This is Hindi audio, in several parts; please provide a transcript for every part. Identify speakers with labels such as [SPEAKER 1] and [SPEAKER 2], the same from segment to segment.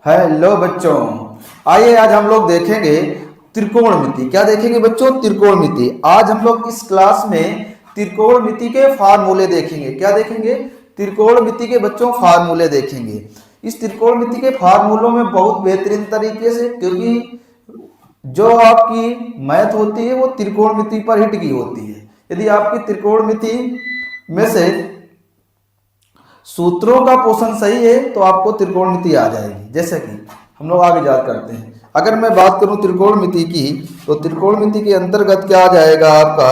[SPEAKER 1] हेलो बच्चों, आइए आज हम लोग देखेंगे त्रिकोणमिति। क्या देखेंगे बच्चों? त्रिकोणमिति। आज हम लोग इस क्लास में त्रिकोणमिति के फार्मूले देखेंगे। क्या देखेंगे? त्रिकोणमिति के बच्चों फार्मूले देखेंगे। इस त्रिकोणमिति के फार्मूलों में बहुत बेहतरीन तरीके से, क्योंकि जो आपकी मैथ होती है वो त्रिकोणमिति पर ही टिकी होती है। यदि आपकी त्रिकोणमिति में से सूत्रों का पोषण सही है तो आपको त्रिकोणमिति आ जाएगी। जैसे कि हम लोग आगे याद करते हैं, अगर मैं बात करूं त्रिकोणमिति की, तो त्रिकोणमिति के अंतर्गत क्या आ जाएगा आपका?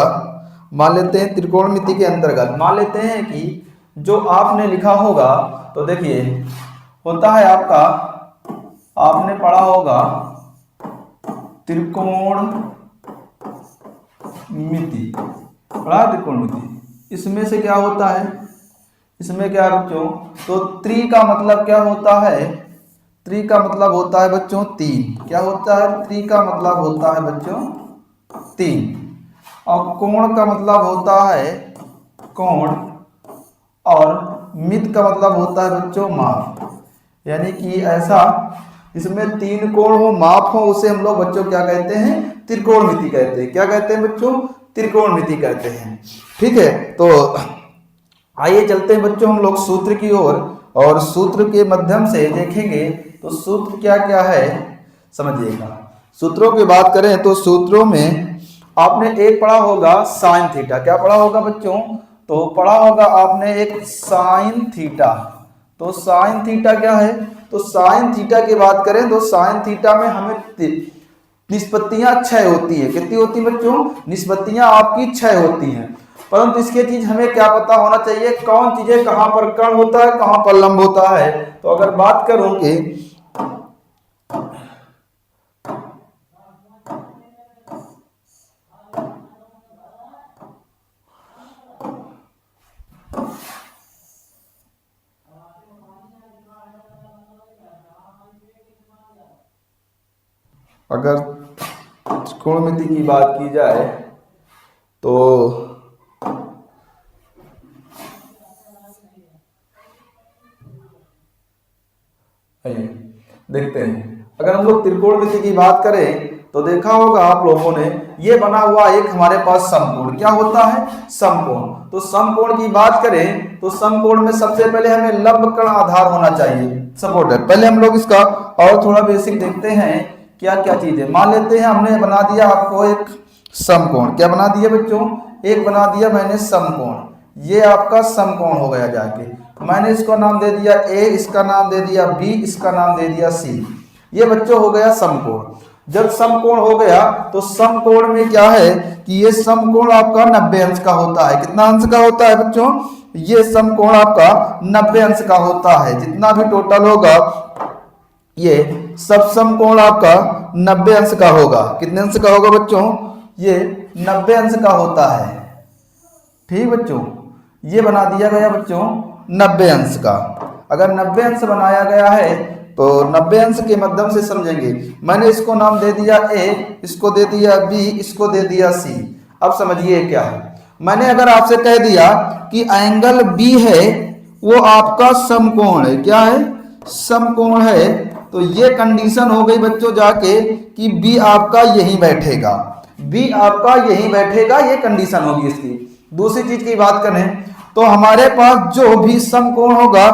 [SPEAKER 1] मान लेते हैं त्रिकोणमिति के अंतर्गत मान लेते हैं कि जो आपने लिखा होगा, तो देखिए होता है आपका, आपने पढ़ा होगा त्रिकोणमिति, पढ़ा त्रिकोणमिति। इसमें से क्या होता है? इसमें क्या बच्चों? तो त्रि का मतलब क्या होता है? त्रि का मतलब होता है बच्चों तीन। क्या होता है? त्रि का मतलब होता है बच्चों तीन। और कोण का मतलब होता है कोण, और मित का मतलब होता है बच्चों माप। यानी कि ऐसा इसमें तीन कोण हो, माप हो, उसे हम लोग बच्चों क्या कहते हैं? त्रिकोणमिति कहते हैं। क्या कहते हैं बच्चों? त्रिकोणमिति कहते हैं। ठीक है, तो आइए चलते हैं बच्चों हम लोग सूत्र की ओर, और सूत्र के माध्यम से देखेंगे तो सूत्र क्या क्या है समझिएगा। सूत्रों की बात करें तो सूत्रों में आपने एक पढ़ा होगा साइन थीटा। क्या पढ़ा होगा बच्चों? तो पढ़ा होगा आपने एक साइन थीटा। तो साइन थीटा क्या है? तो साइन थीटा की बात करें तो साइन थीटा में हमें निष्पत्तियां 6 होती है। कितनी होती है बच्चों? निष्पत्तियां आपकी 6 होती हैं। परंतु इसके चीज हमें क्या पता होना चाहिए? कौन चीजें कहां पर कर्ण होता है, कहां पर लंब होता है। तो अगर बात करूं कि अगर त्रिकोणमिति की बात की जाए तो देखते हैं, अगर हम लोग त्रिकोणमिति की बात करें तो देखा होगा आप लोगों ने, ये बना हुआ एक हमारे पास समकोण। क्या होता है? समकोण। तो समकोण की बात करें तो समकोण में सबसे पहले हमें लंब कर्ण आधार होना चाहिए, सपोर्टर। पहले हम लोग इसका और थोड़ा बेसिक देखते हैं क्या क्या चीज है। मान लेते हैं हमने बना दिया आपको एक समकोण। क्या बना दिया बच्चों? एक बना दिया मैंने समकोण। ये आपका समकोण हो गया जाके। मैंने इसको नाम दे दिया ए, इसका नाम दे दिया बी, इसका नाम दे दिया सी। ये बच्चों हो गया समकोण। जब समकोण हो गया तो समकोण में क्या है कि ये समकोण आपका 90 अंश का होता है। कितना अंश का होता है बच्चों? ये समकोण आपका 90 अंश का होता है। जितना भी टोटल होगा ये सब समकोण आपका 90 अंश का होगा। कितने अंश का होगा बच्चों? ये 90 अंश का होता है। ठीक बच्चों, ये बना दिया गया बच्चों 90 अंश का। अगर 90 अंश बनाया गया है तो 90 अंश के माध्यम से समझेंगे। मैंने इसको नाम दे दिया ए, इसको दे दिया बी, इसको दे दिया सी। अब समझिए क्या है। मैंने अगर आपसे कह दिया कि एंगल बी है वो आपका समकोण है। क्या है? समकोण है। तो ये कंडीशन हो गई बच्चों जाके कि बी आपका यहीं बैठेगा। बी आपका यहीं बैठेगा, ये कंडीशन होगी इसकी। दूसरी चीज की बात करें तो हमारे पास जो भी समकोण होगा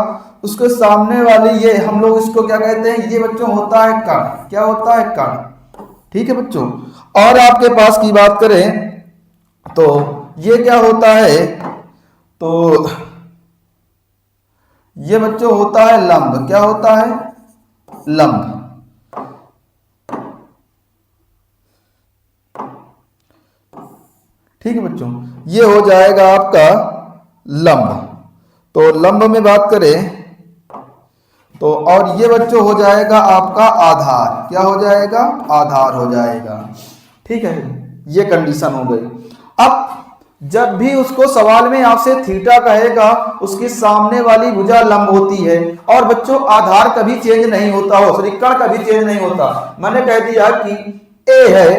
[SPEAKER 1] उसके सामने वाली, ये हम लोग इसको क्या कहते हैं? ये बच्चों होता है कर्ण। क्या होता है? कर्ण। ठीक है बच्चों। और आपके पास की बात करें तो ये क्या होता है? तो ये बच्चों होता है लंब। क्या होता है? लंब। ठीक है बच्चों, ये हो जाएगा आपका लंब। तो लंब में बात करें तो, और ये बच्चों हो जाएगा आपका आधार। क्या हो जाएगा? आधार हो जाएगा। ठीक है, ये कंडीशन हो गई। अब जब भी उसको सवाल में आपसे थीटा कहेगा, उसकी सामने वाली भुजा लंब होती है। और बच्चों आधार कभी चेंज नहीं होता हो, सॉरी कर्ण कभी चेंज नहीं होता। मैंने कह दिया कि ए है,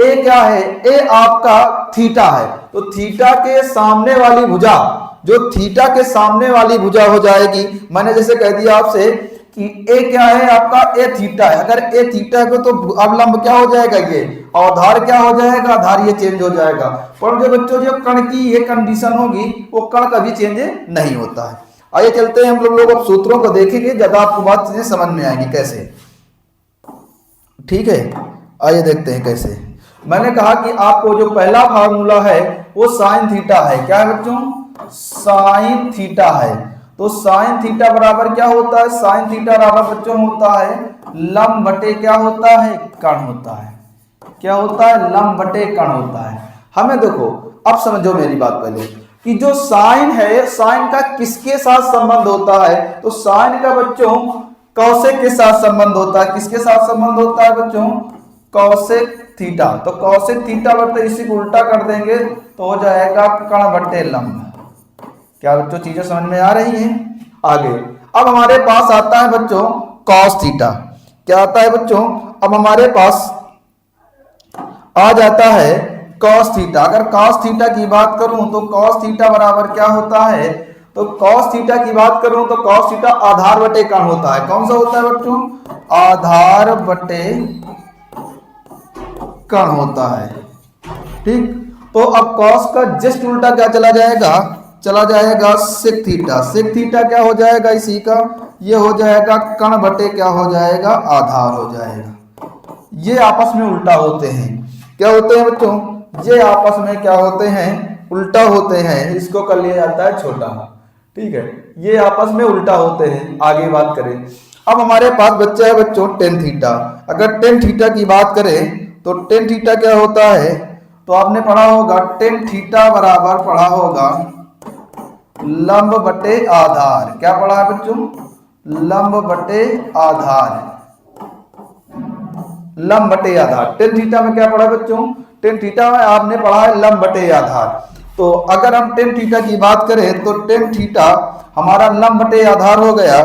[SPEAKER 1] ए क्या है? ए आपका थीटा है। तो थीटा के सामने वाली भुजा, जो थीटा के सामने वाली भुजा हो जाएगी, मैंने जैसे कह दिया आपसे कि ए क्या है आपका, ए थीटा है। अगर ए थीटा है तो अवलंब क्या हो जाएगा, ये आधार क्या हो जाएगा, आधार ये चेंज हो जाएगा। पर जो बच्चों जो कण की ये कंडीशन होगी वो कण कभी चेंज नहीं होता है। आइए चलते हैं हम लोग अब सूत्रों को देखेंगे, ज्यादा आपको बात चीजें समझ में आएगी कैसे। ठीक है, आइए देखते हैं कैसे। मैंने कहा कि आपको जो पहला फार्मूला है वो साइन थीटा है। क्या है बच्चों, साइन थीटा है। तो साइन थीटा बराबर क्या होता है, साइन थीटा बराबर बच्चों होता है लंब बटे क्या होता है, कण होता है। क्या होता है, लंब बटे कण होता है। हमें देखो अब समझो मेरी बात पहले कि जो साइन है, साइन का किसके साथ संबंध होता है, तो साइन का बच्चों कौशिक के साथ संबंध होता है। किसके साथ संबंध होता है बच्चों, कौशिक थीटा। तो कौशिक थीटा बटे इसी को उल्टा कर देंगे तो हो जाएगा कण बटे लंब। क्या बच्चों चीजें समझ में आ रही हैं। आगे अब हमारे पास आता है बच्चों कॉस थीटा। क्या आता है बच्चों, अब हमारे पास आ जाता है कॉस थीटा। अगर कॉस थीटा की बात करूं तो कॉस थीटा बराबर क्या होता है, तो कॉस थीटा की बात करूं तो कॉस थीटा आधार बटे कण होता है। कौन सा होता है बच्चों, आधार बटे कण होता है। ठीक, तो अब कॉस का जस्ट उल्टा क्या चला जाएगा, चला जाएगा सेक थीटा। सेक थीटा क्या हो जाएगा इसी का, ये हो जाएगा कण बटे क्या हो जाएगा, आधार हो जाएगा। ये आपस में उल्टा होते हैं। क्या होते हैं बच्चों, ये आपस में क्या होते हैं, उल्टा होते हैं। इसको कर लिया जाता है छोटा। ठीक है, ये आपस में उल्टा होते हैं। आगे बात करें, अब हमारे पास बच्चा है बच्चों टेन थीटा। अगर टेन थीटा की बात करें तो टेन थीटा क्या होता है, तो आपने पढ़ा होगा टेन थीटा बराबर पढ़ा होगा लंब बटे आधार। क्या पढ़ा है बच्चों, लंब बटे आधार। लंब बटे आधार टेन थीटा में क्या पढ़ा बच्चों, टेन थीटा में आपने पढ़ा है लंब बटे आधार। तो अगर हम टेन थीटा की बात करें तो टेन थीटा हमारा लंब बटे आधार हो गया।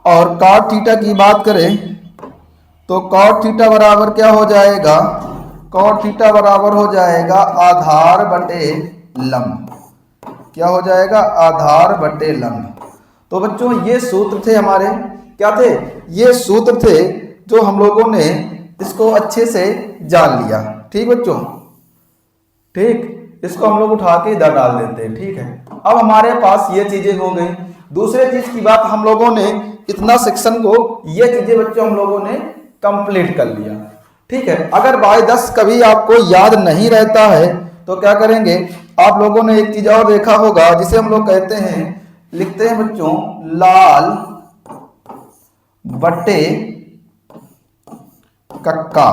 [SPEAKER 1] और कॉट थीटा की बात करें तो कॉट थीटा बराबर क्या हो जाएगा, कॉट थीटा बराबर हो जाएगा आधार बटे लंब। क्या हो जाएगा, आधार बटे लंब। तो बच्चों ये सूत्र थे हमारे, क्या थे, ये सूत्र थे जो हम लोगों ने इसको अच्छे से जान लिया। ठीक बच्चों, ठीक, इसको हम लोग उठा के इधर डाल देते हैं। ठीक है, अब हमारे पास ये चीजें हो गई। दूसरे चीज की बात, हम लोगों ने इतना सेक्शन को, ये चीजें बच्चों हम लोगों ने कंप्लीट कर लिया। ठीक है, अगर बाय 10 कभी आपको याद नहीं रहता है तो क्या करेंगे, आप लोगों ने एक चीज और देखा होगा जिसे हम लोग कहते हैं, लिखते हैं बच्चों लाल बटे कक्का।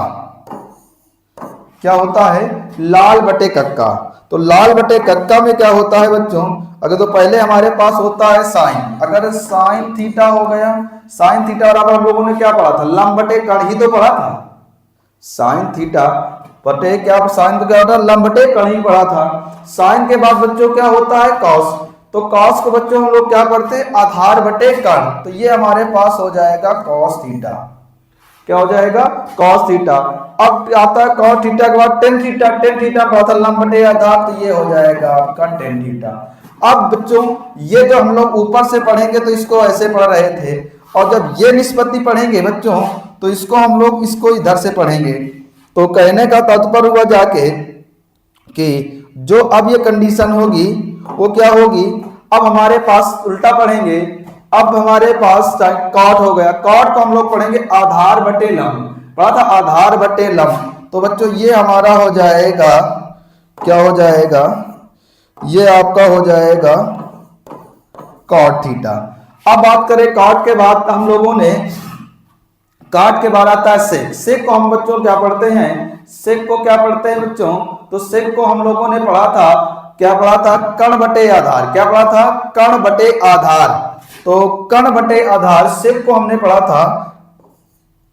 [SPEAKER 1] क्या होता है, लाल बटे कक्का। तो लाल बटे कक्का में क्या होता है बच्चों, अगर तो पहले हमारे पास होता है साइन। अगर साइन थीटा हो गया, साइन थीटा बराबर हम लोगों ने क्या पढ़ा था, लंब बटे कण ही तो पढ़ा था। साइन थीटा बटे क्या, साइन तो क्या होता है, लंब बटे कण ही पढ़ा था। साइन के बाद बच्चों क्या होता है कॉस। तो कॉस को बच्चों हम लोग क्या करते हैं, आधार बटे कण। तो ये हमारे पास हो जाएगा कॉस थीटा। क्या हो जाएगा, कॉस थीटा। अब आता है कॉस थीटा के बाद टेन थीटा। टेन थीटा पढ़ा था लंब बटे आधार, तो ये हो जाएगा आपका टेन थीटा। अब बच्चों ये जो हम लोग ऊपर से पढ़ेंगे तो इसको ऐसे पढ़ रहे थे, और जब ये निष्पत्ति पढ़ेंगे बच्चों तो इसको हम लोग इसको इधर से पढ़ेंगे। तो कहने का तात्पर्य हुआ जाके कि जो अब ये कंडीशन होगी वो क्या होगी, अब हमारे पास उल्टा पढ़ेंगे। अब हमारे पास कॉट हो गया, कॉट को हम लोग पढ़ेंगे आधार बटे लंब। पढ़ा था आधार बटे लंब। तो बच्चों ये हमारा हो जाएगा, क्या हो जाएगा, ये आपका हो जाएगा कॉट थीटा। अब बात करें कॉट के बाद, हम लोगों ने कॉट के बाद आता है सेक। सेक को हम बच्चों क्या पढ़ते हैं, सेक को क्या पढ़ते हैं बच्चों, तो सेक को हम लोगों ने पढ़ा था, क्या पढ़ा था, कण बटे आधार। क्या पढ़ा था, कण बटे आधार। तो कण बटे आधार सेक को हमने पढ़ा था,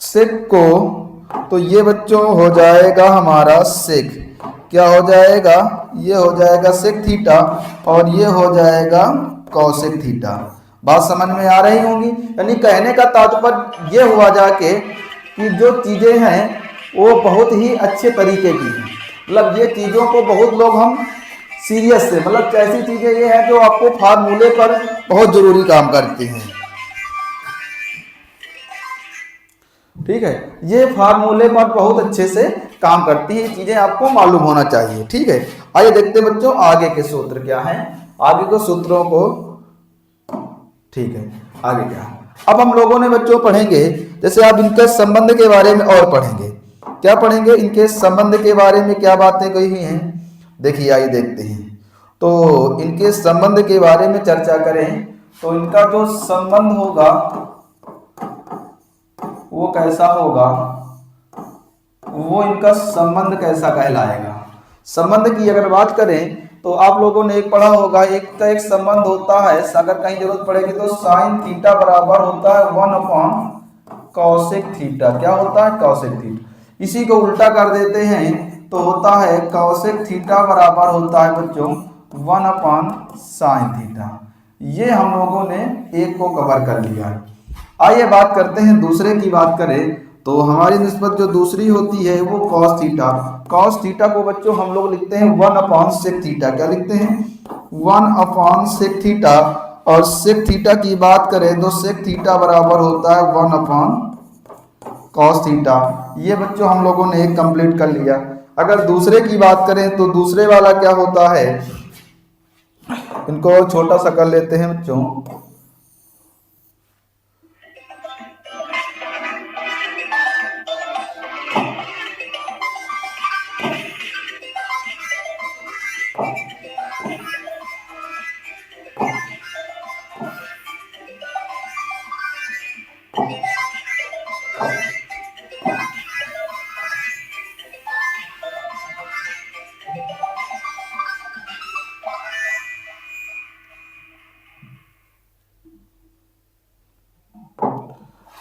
[SPEAKER 1] सेक को। तो ये बच्चों हो जाएगा हमारा सेक। क्या हो जाएगा, ये हो जाएगा सेक थीटा और ये हो जाएगा कॉसेक थीटा। बात समझ में आ रही होंगी। यानी कहने का तात्पर्य ये हुआ जाके कि जो चीजें हैं वो बहुत ही अच्छे तरीके की हैं। मतलब ये चीजों को बहुत लोग हम सीरियस से, मतलब ऐसी चीजें ये हैं जो आपको फार्मूले पर बहुत जरूरी काम करती हैं। ठीक है, ये फार्मूले पर बहुत अच्छे से काम करती है, चीजें आपको मालूम होना चाहिए। ठीक है, आइए देखते हैं बच्चों आगे के सूत्र क्या हैं, आगे के सूत्रों को। ठीक है, आगे क्या है, अब हम लोगों ने बच्चों पढ़ेंगे, जैसे आप इनके संबंध के बारे में और पढ़ेंगे। क्या पढ़ेंगे, इनके संबंध के बारे में क्या बातें कही हुई हैं। देखिए आइए देखते हैं। तो इनके संबंध के बारे में चर्चा करें तो इनका जो संबंध होगा वो कैसा होगा, वो इनका संबंध कैसा कहलाएगा। संबंध की अगर बात करें तो आप लोगों ने एक पढ़ा होगा, एक का एक संबंध होता है, अगर कहीं जरूरत पड़ेगी तो साइन थीटा बराबर होता है 1 कॉसेक थीटा। क्या होता है, कॉसेक थीटा। इसी को उल्टा कर देते हैं तो होता है कॉसेक थीटा बराबर होता है बच्चों 1 साइन थीटा। ये हम लोगों ने एक को कवर कर लिया। आइए बात करते हैं दूसरे की बात करें तो हमारी निस्बत जो दूसरी होती है वो कॉस थीटा। कॉस थीटा को बच्चों हम लोग लिखते हैं 1 सेक थीटा। क्या लिखते हैं, 1 सेक थीटा। और सेक थीटा की बात करें तो सेक थीटा बराबर होता है 1 कॉस थीटा। ये बच्चों हम लोगों ने एक कंप्लीट कर लिया। अगर दूसरे की बात करें तो दूसरे वाला क्या होता है, इनको छोटा सा कर लेते हैं बच्चों।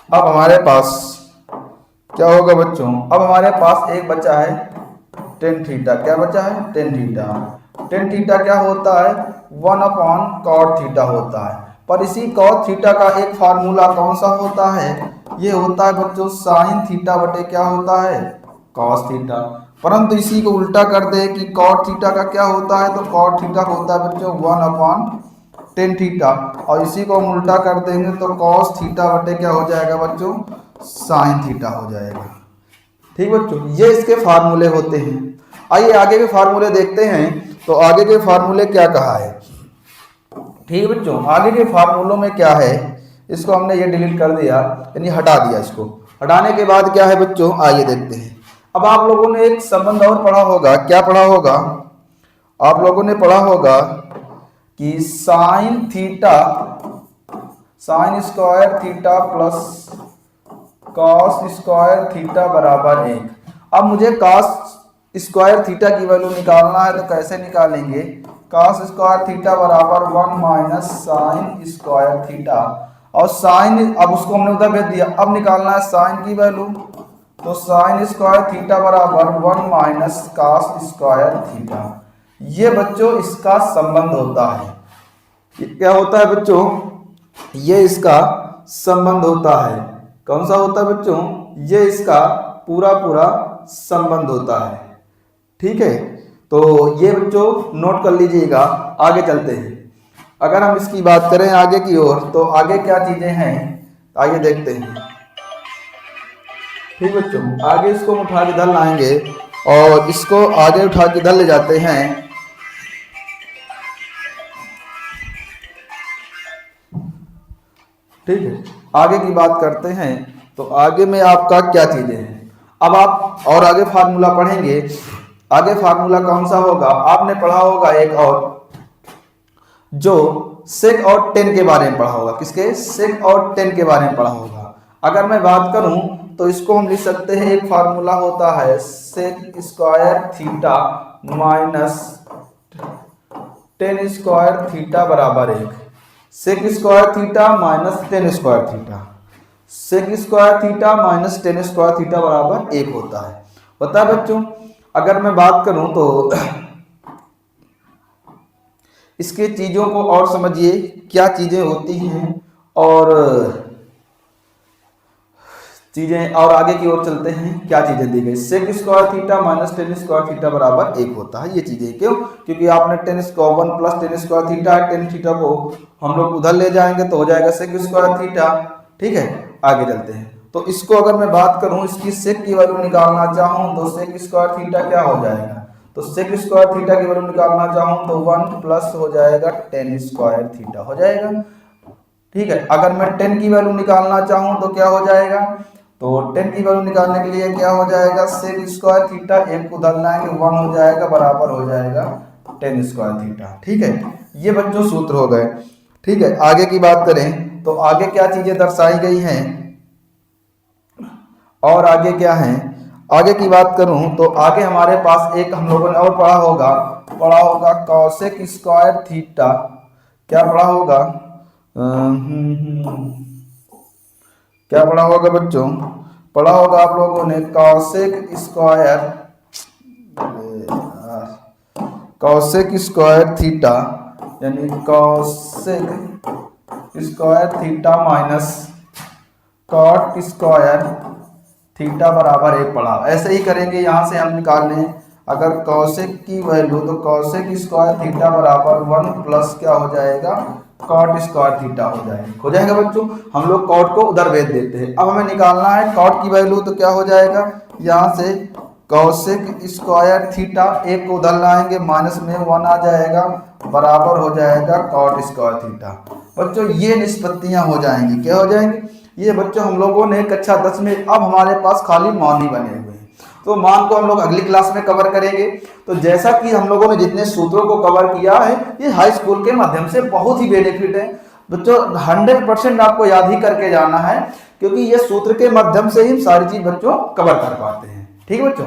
[SPEAKER 1] अब हमारे पास क्या होगा बच्चों, अब हमारे पास एक बचा है टेन थीटा। क्या बचा है, टेन थीटा। टेन थीटा क्या होता है, 1 कॉट थीटा होता है। पर इसी कॉट थीटा का एक फार्मूला कौन सा होता है, ये होता है बच्चों साइन थीटा बटे क्या होता है, कॉस थीटा। परंतु इसी को उल्टा कर दे कि कॉट थीटा का क्या होता है, तो कॉट थीटा होता है बच्चों 1 टेन थीटा। और इसी को हम उल्टा कर देंगे तो कॉस थीटा बटे क्या हो जाएगा बच्चों, साइन थीटा हो जाएगा। ठीक बच्चों, ये इसके फार्मूले होते हैं। आइए आगे के फार्मूले देखते हैं। तो आगे के फार्मूले क्या कहा है। ठीक है बच्चों, आगे के फार्मूलों में क्या है, इसको हमने ये डिलीट कर दिया, यानी हटा दिया। इसको हटाने के बाद क्या है बच्चों, आइए देखते हैं। अब आप लोगों ने एक संबंध और पढ़ा होगा। क्या पढ़ा होगा, आप लोगों ने पढ़ा होगा कि sine theta, sine square theta plus cos square theta बराबर 1। अब मुझे कॉस स्क्वायर थीटा की वैल्यू निकालना है, तो कैसे निकालेंगे, कॉस स्क्वायर थीटा बराबर 1 माइनस साइन स्क्वायर थीटा। और साइन, अब उसको हमने उधर भेज दिया, अब निकालना है साइन की वैल्यू, तो साइन स्क्वायर थीटा बराबर 1 माइनस कॉस स्क्वायर थीटा। ये बच्चों इसका संबंध होता है। ये क्या होता है बच्चों, ये इसका संबंध होता है। कौन सा होता है बच्चों, ये इसका पूरा पूरा संबंध होता है। ठीक है, तो ये बच्चों नोट कर लीजिएगा। आगे चलते हैं। अगर हम इसकी बात करें आगे की ओर, तो आगे क्या चीजें हैं, आइए देखते हैं। ठीक बच्चों, आगे इसको हम उठा के इधर लाएंगे और इसको आगे उठा के इधर ले जाते हैं। ठीक है, आगे की बात करते हैं। तो आगे में आपका क्या चीजें हैं, अब आप और आगे फार्मूला पढ़ेंगे। आगे फार्मूला कौन सा होगा, आपने पढ़ा होगा एक और, जो सेक और टेन के बारे में पढ़ा होगा। किसके, सेक और टेन के बारे में पढ़ा होगा। अगर मैं बात करूं तो इसको हम लिख सकते हैं, एक फार्मूला होता है sec square theta minus tan square theta बराबर 1। Sec square theta minus tan square theta, sec square theta minus tan square theta बराबर 1 होता है। पता है बच्चों, अगर मैं बात करूं तो इसके चीजों को और समझिए क्या चीजें होती हैं। और चीजें और आगे की ओर चलते हैं। क्या चीजें दी गई, sec square theta minus tan square theta बराबर 1 होता है। ये चीजें क्यों, क्योंकि आपने tan square 1 plus tan square theta है, टेन थीटा को हम लोग उधर ले जाएंगे तो हो जाएगा सेक स्क्वायर थीटा। ठीक है, आगे चलते हैं। तो इसको अगर मैं बात करूं, इसकी सेक की वैल्यू निकालना चाहूं तो सेक स्क्वायर थीटा क्या हो जाएगा, तो सेक स्क्वायर थीटा की वैल्यू निकालना चाहूं तो 1 प्लस हो जाएगा टेन स्क्वायर थीटा हो जाएगा। ठीक है, अगर मैं टेन की वैल्यू निकालना चाहूं तो क्या हो जाएगा, तो टेन की वैल्यू निकालने के लिए क्या हो जाएगा, सेक स्क्वायर थीटा एक को उधर लाएंगे 1 हो जाएगा बराबर हो जाएगा टेन स्क्वायर थीटा। ठीक है, ये बच्चों सूत्र हो गए। ठीक है, आगे की बात करें तो आगे क्या चीजें दर्शाई गई हैं और आगे क्या है, आगे की बात करूं तो आगे हमारे पास एक हम लोगों ने और पढ़ा होगा कॉसेक स्क्वायर थीटा। क्या पढ़ा होगा, क्या पढ़ा होगा बच्चों, पढ़ा होगा आप लोगों ने कॉसेक स्क्वायर थीटा, यानी cosec square theta minus cot square theta बराबर 1 पढ़ा। ऐसे ही करेंगे, यहाँ से हम निकाल लें अगर कॉसेक की वैल्यू तो कॉसेक स्क्वायर थीटा बराबर 1 प्लस क्या हो जाएगा कॉट स्क्वायर थीटा हो जाएगा बच्चों। हम लोग कॉट को उधर भेज देते हैं। अब हमें निकालना है कॉट की वैल्यू, तो क्या हो जाएगा, यहाँ से कॉसेक स्क्वायर थीटा एक को उधर लाएंगे माइनस में 1 आ जाएगा बराबर हो जाएगा कॉट स्क्वायर थीटा। बच्चों ये निष्पत्तियां हो जाएंगी, क्या हो जाएंगी, ये बच्चों हम लोगों ने कक्षा 10 में, अब हमारे पास खाली मान ही बने हुए हैं, तो मान को हम लोग अगली क्लास में कवर करेंगे। तो जैसा कि हम लोगों ने जितने सूत्रों को कवर किया है, ये हाई स्कूल के माध्यम से बहुत ही बेनिफिट है बच्चों। 100% आपको याद ही करके जाना है, क्योंकि ये सूत्र के माध्यम से ही सारी चीज बच्चों कवर कर पाते हैं। ठीक है बच्चों।